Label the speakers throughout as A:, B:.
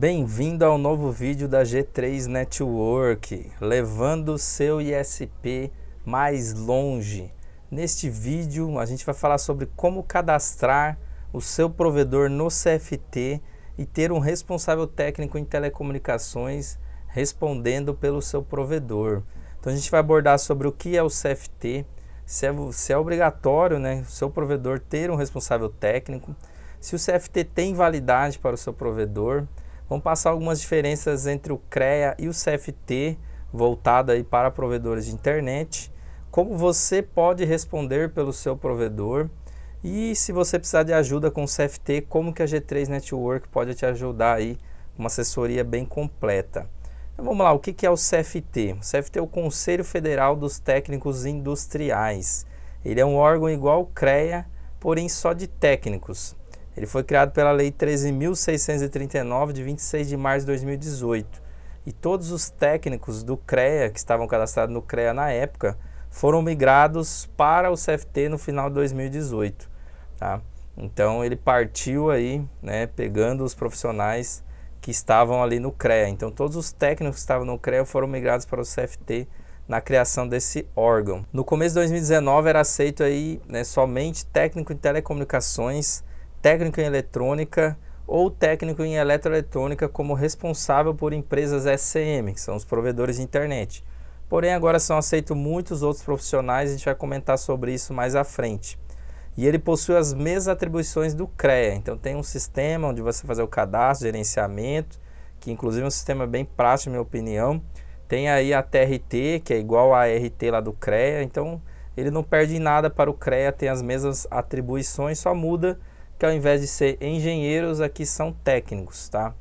A: Bem-vindo ao novo vídeo da G3 Network, levando o seu ISP mais longe. Neste vídeo a gente vai falar sobre como cadastrar o seu provedor no CFT e ter um responsável técnico em telecomunicações respondendo pelo seu provedor. Então a gente vai abordar sobre o que é o CFT, se é obrigatório, né, o seu provedor ter um responsável técnico, se o CFT tem validade para o seu provedor. Vamos passar algumas diferenças entre o CREA e o CFT, voltado aí para provedores de internet, como você pode responder pelo seu provedor e se você precisar de ajuda com o CFT, como que a G3 Network pode te ajudar aí, uma assessoria bem completa. Então vamos lá, o que é o CFT? O CFT é o Conselho Federal dos Técnicos Industriais. Ele é um órgão igual ao CREA, porém só de técnicos. Ele foi criado pela Lei 13.639, de 26 de março de 2018. E todos os técnicos do CREA, que estavam cadastrados no CREA na época, foram migrados para o CFT no final de 2018. Tá? Então ele partiu aí, né, pegando os profissionais que estavam ali no CREA. Então todos os técnicos que estavam no CREA foram migrados para o CFT na criação desse órgão. No começo de 2019 era aceito aí, né, somente técnico em telecomunicações, técnico em eletrônica ou técnico em eletroeletrônica como responsável por empresas SCM, que são os provedores de internet. Porém, agora são aceitos muitos outros profissionais, a gente vai comentar sobre isso mais à frente. E ele possui as mesmas atribuições do CREA, então tem um sistema onde você fazer o cadastro, gerenciamento, que inclusive é um sistema bem prático, na minha opinião. Tem aí a TRT, que é igual a ART lá do CREA, então ele não perde nada para o CREA, tem as mesmas atribuições, só muda que ao invés de ser engenheiros, aqui são técnicos, tá?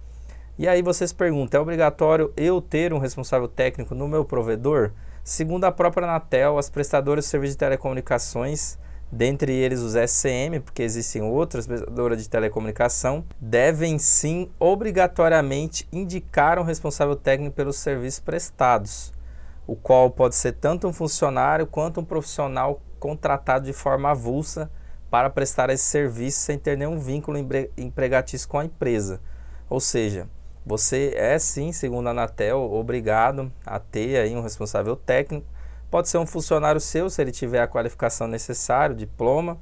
A: E aí vocês perguntam, é obrigatório eu ter um responsável técnico no meu provedor? Segundo a própria Anatel, as prestadoras de serviço de telecomunicações, dentre eles os SCM, porque existem outras prestadoras de telecomunicação, devem sim, obrigatoriamente, indicar um responsável técnico pelos serviços prestados, o qual pode ser tanto um funcionário quanto um profissional contratado de forma avulsa para prestar esse serviço sem ter nenhum vínculo empregatício com a empresa. Ou seja, você é sim, segundo a Anatel, obrigado a ter aí um responsável técnico. Pode ser um funcionário seu, se ele tiver a qualificação necessária, o diploma,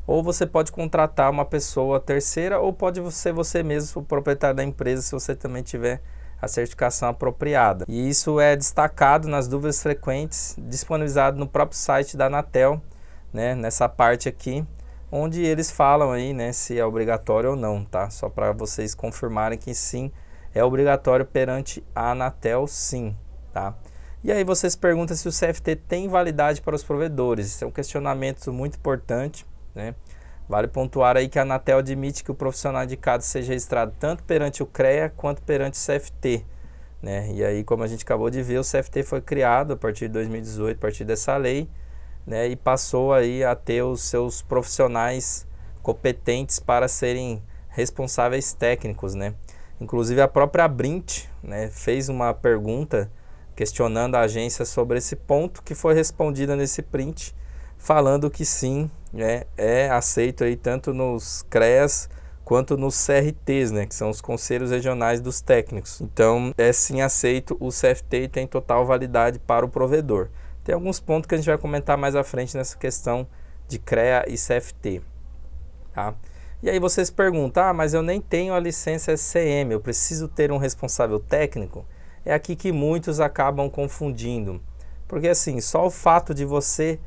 A: ou você pode contratar uma pessoa terceira, ou pode ser você mesmo o proprietário da empresa, se você também tiver a certificação apropriada. E isso é destacado nas dúvidas frequentes, disponibilizado no próprio site da Anatel, né, nessa parte aqui, onde eles falam aí, né, se é obrigatório ou não, tá? Só para vocês confirmarem que sim, é obrigatório perante a Anatel, sim, tá? E aí vocês perguntam se o CFT tem validade para os provedores. Isso é um questionamento muito importante, né? Vale pontuar aí que a Anatel admite que o profissional indicado seja registrado tanto perante o CREA quanto perante o CFT, né? E aí, como a gente acabou de ver, o CFT foi criado a partir de 2018, a partir dessa lei, né, e passou aí a ter os seus profissionais competentes para serem responsáveis técnicos, né? Inclusive a própria Brint, né, fez uma pergunta questionando a agência sobre esse ponto, que foi respondida nesse print, falando que sim, né, é aceito aí tanto nos CREAs quanto nos CRTs, né, que são os Conselhos Regionais dos Técnicos. Então é sim aceito o CFT e tem total validade para o provedor. Tem alguns pontos que a gente vai comentar mais à frente nessa questão de CREA e CFT. Tá? E aí vocês perguntam, mas eu nem tenho a licença SCM, eu preciso ter um responsável técnico? É aqui que muitos acabam confundindo. Porque assim, só o fato de você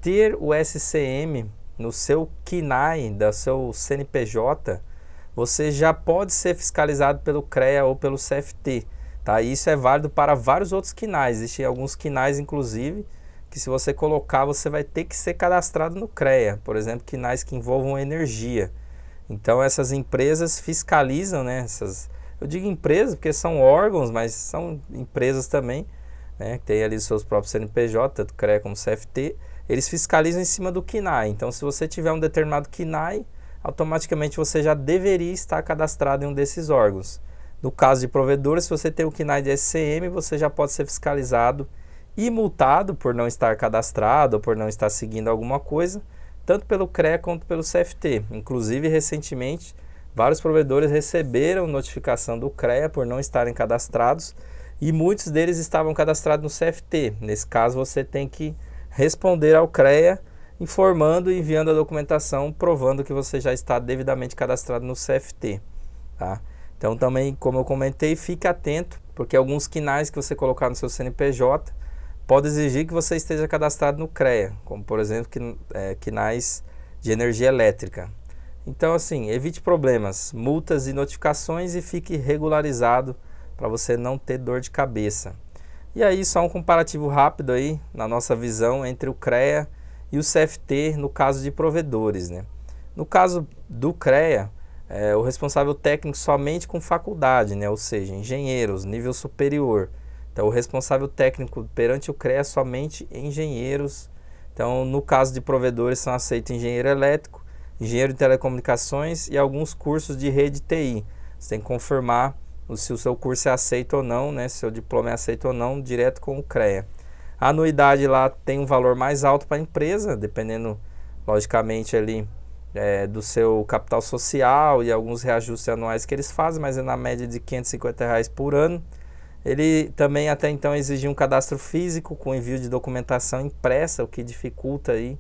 A: ter o SCM no seu KNAI, da seu CNPJ, você já pode ser fiscalizado pelo CREA ou pelo CFT. Tá? Isso é válido para vários outros KNAIs. Existem alguns KNAIs, inclusive, que se você colocar, você vai ter que ser cadastrado no CREA. Por exemplo, KNAIs que envolvam energia. Então, essas empresas fiscalizam, né? Eu digo empresas porque são órgãos, mas são empresas também, né? Que tem ali os seus próprios CNPJ, tanto CREA como CFT. Eles fiscalizam em cima do KNAI. Então, se você tiver um determinado KNAI, automaticamente você já deveria estar cadastrado em um desses órgãos. No caso de provedores, se você tem o KNAI de SCM, você já pode ser fiscalizado e multado por não estar cadastrado ou por não estar seguindo alguma coisa, tanto pelo CREA quanto pelo CFT. Inclusive, recentemente, vários provedores receberam notificação do CREA por não estarem cadastrados e muitos deles estavam cadastrados no CFT. Nesse caso, você tem que responder ao CREA informando e enviando a documentação provando que você já está devidamente cadastrado no CFT, tá? Então também, como eu comentei, fique atento, porque alguns quinais que você colocar no seu CNPJ pode exigir que você esteja cadastrado no CREA, como por exemplo quinais de energia elétrica. Então assim, evite problemas, multas e notificações e fique regularizado para você não ter dor de cabeça. E aí só um comparativo rápido aí, na nossa visão, entre o CREA e o CFT no caso de provedores, né? No caso do CREA, o responsável técnico somente com faculdade, né? Ou seja, engenheiros, nível superior. Então o responsável técnico perante o CREA é somente engenheiros. Então no caso de provedores são aceitos engenheiro elétrico, engenheiro de telecomunicações e alguns cursos de rede TI. Você tem que confirmar se o seu curso é aceito ou não, né? Se o seu diploma é aceito ou não, direto com o CREA. A anuidade lá tem um valor mais alto para a empresa, dependendo, logicamente, ali do seu capital social e alguns reajustes anuais que eles fazem, mas é na média de R$550 por ano. Ele também até então exigia um cadastro físico com envio de documentação impressa, o que dificulta aí,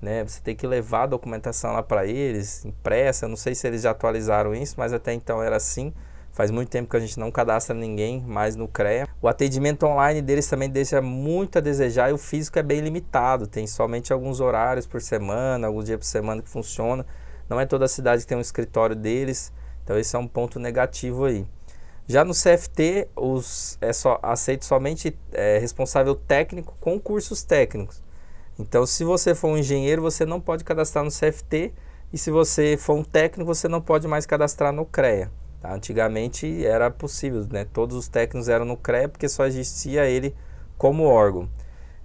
A: né? Você tem que levar a documentação lá para eles, impressa. Eu não sei se eles já atualizaram isso, mas até então era assim. Faz muito tempo que a gente não cadastra ninguém mais no CREA. O atendimento online deles também deixa muito a desejar e o físico é bem limitado. Tem somente alguns horários por semana, alguns dias por semana que funciona. Não é toda a cidade que tem um escritório deles, então esse é um ponto negativo aí. Já no CFT, aceito somente responsável técnico com cursos técnicos. Então se você for um engenheiro, você não pode cadastrar no CFT e se você for um técnico, você não pode mais cadastrar no CREA. Tá? Antigamente era possível, né? Todos os técnicos eram no CREA porque só existia ele como órgão.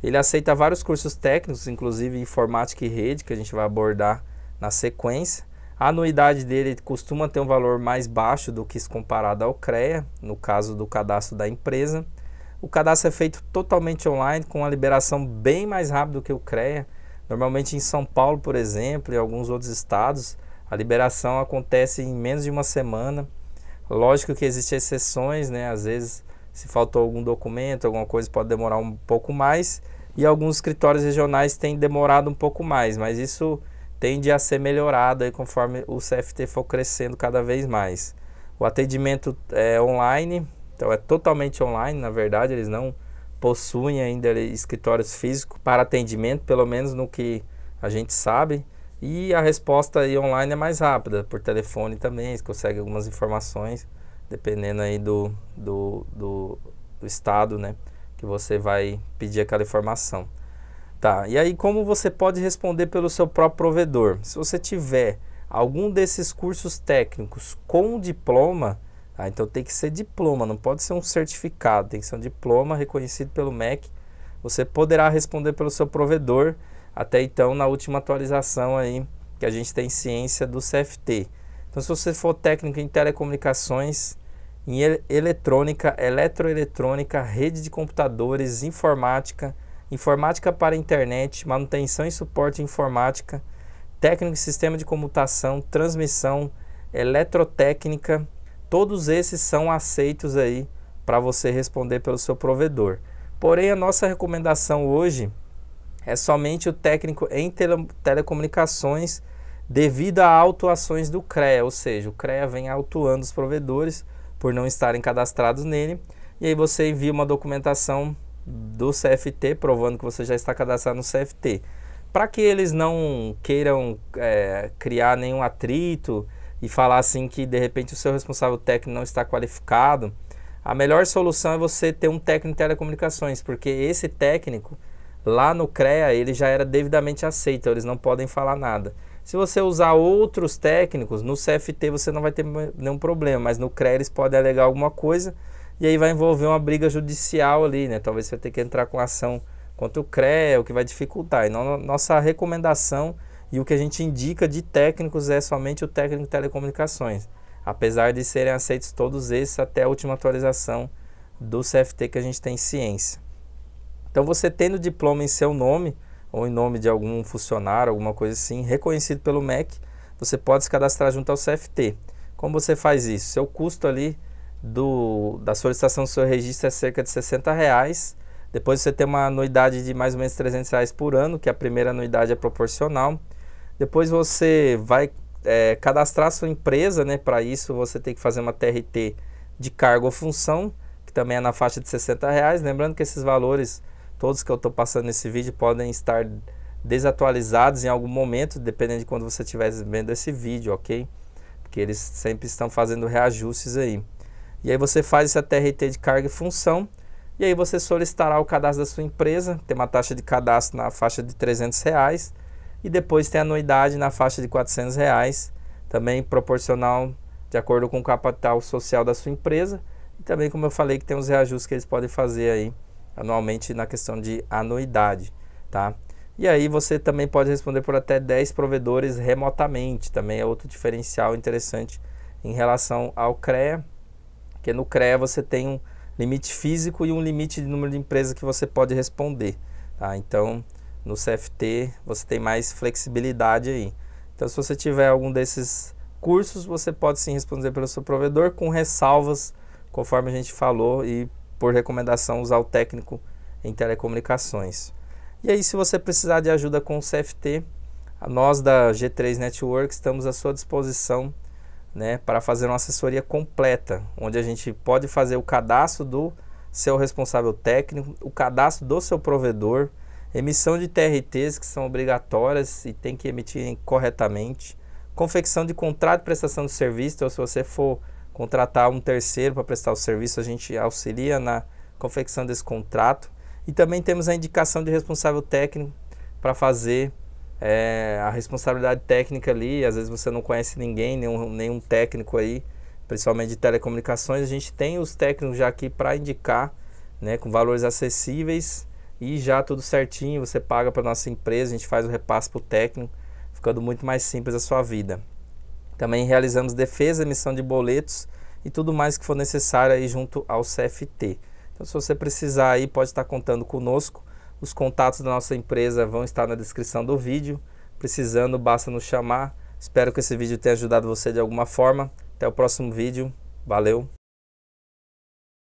A: Ele aceita vários cursos técnicos, inclusive informática e rede, que a gente vai abordar na sequência. A anuidade dele costuma ter um valor mais baixo do que se comparado ao CREA, no caso do cadastro da empresa. O cadastro é feito totalmente online, com uma liberação bem mais rápida do que o CREA. Normalmente em São Paulo, por exemplo, e alguns outros estados, a liberação acontece em menos de uma semana. Lógico que existem exceções, né? Às vezes, se faltou algum documento, alguma coisa pode demorar um pouco mais. E alguns escritórios regionais têm demorado um pouco mais, mas isso tende a ser melhorado aí conforme o CFT for crescendo cada vez mais. O atendimento é online, então é totalmente online, na verdade, eles não possuem ainda escritórios físicos para atendimento, pelo menos no que a gente sabe. E a resposta aí online é mais rápida, por telefone também, você consegue algumas informações, dependendo aí do estado, né, que você vai pedir aquela informação. Tá, e aí como você pode responder pelo seu próprio provedor? Se você tiver algum desses cursos técnicos com diploma, tá, então tem que ser diploma, não pode ser um certificado, tem que ser um diploma reconhecido pelo MEC. Você poderá responder pelo seu provedor, até então na última atualização aí que a gente tem ciência do CFT. Então se você for técnico em telecomunicações, em eletrônica, eletroeletrônica, rede de computadores, informática, informática para internet, manutenção e suporte informática, técnico em sistema de comutação, transmissão, eletrotécnica, todos esses são aceitos aí para você responder pelo seu provedor. Porém a nossa recomendação hoje é somente o técnico em telecomunicações devido a autuações do CREA, ou seja, o CREA vem autuando os provedores por não estarem cadastrados nele, e aí você envia uma documentação do CFT provando que você já está cadastrado no CFT. Para que eles não queiram criar nenhum atrito e falar assim que de repente o seu responsável técnico não está qualificado, a melhor solução é você ter um técnico em telecomunicações, porque esse técnico lá no CREA ele já era devidamente aceito, então eles não podem falar nada. Se você usar outros técnicos, no CFT você não vai ter nenhum problema, mas no CREA eles podem alegar alguma coisa e aí vai envolver uma briga judicial ali, né? Talvez você tenha que entrar com ação contra o CREA, o que vai dificultar. Então, nossa recomendação e o que a gente indica de técnicos é somente o técnico de telecomunicações, apesar de serem aceitos todos esses até a última atualização do CFT que a gente tem ciência. Então você tendo diploma em seu nome, ou em nome de algum funcionário, alguma coisa assim, reconhecido pelo MEC, você pode se cadastrar junto ao CFT. Como você faz isso? Seu custo ali da solicitação do seu registro é cerca de R$60. Depois você tem uma anuidade de mais ou menos R$300 por ano, que a primeira anuidade é proporcional. Depois você vai cadastrar a sua empresa, né? Para isso você tem que fazer uma TRT de cargo ou função, que também é na faixa de R$60. Lembrando que esses valores, todos que eu estou passando nesse vídeo, podem estar desatualizados em algum momento, dependendo de quando você estiver vendo esse vídeo, ok? Porque eles sempre estão fazendo reajustes aí. E aí você faz essa TRT de carga e função, e aí você solicitará o cadastro da sua empresa, tem uma taxa de cadastro na faixa de R$300, e depois tem a anuidade na faixa de R$400, também proporcional de acordo com o capital social da sua empresa, e também, como eu falei, que tem os reajustes que eles podem fazer aí anualmente na questão de anuidade, tá? E aí você também pode responder por até 10 provedores remotamente, também é outro diferencial interessante em relação ao CREA, porque no CREA você tem um limite físico e um limite de número de empresas que você pode responder, tá? Então, no CFT você tem mais flexibilidade aí. Então, se você tiver algum desses cursos, você pode sim responder pelo seu provedor, com ressalvas, conforme a gente falou, e por recomendação usar o técnico em telecomunicações. E aí, se você precisar de ajuda com o CFT, nós da G3 Network estamos à sua disposição, né, para fazer uma assessoria completa, onde a gente pode fazer o cadastro do seu responsável técnico, o cadastro do seu provedor, emissão de TRTs que são obrigatórias e tem que emitir corretamente, confecção de contrato de prestação de serviço, ou se você for contratar um terceiro para prestar o serviço, a gente auxilia na confecção desse contrato. E também temos a indicação de responsável técnico para fazer a responsabilidade técnica ali. Às vezes você não conhece ninguém, nenhum técnico aí, principalmente de telecomunicações. A gente tem os técnicos já aqui para indicar, né, com valores acessíveis e já tudo certinho. Você paga para nossa empresa, a gente faz o repasse para o técnico, ficando muito mais simples a sua vida. Também realizamos defesa, emissão de boletos e tudo mais que for necessário aí junto ao CFT. Então, se você precisar aí, pode estar contando conosco. Os contatos da nossa empresa vão estar na descrição do vídeo. Precisando, basta nos chamar. Espero que esse vídeo tenha ajudado você de alguma forma. Até o próximo vídeo. Valeu!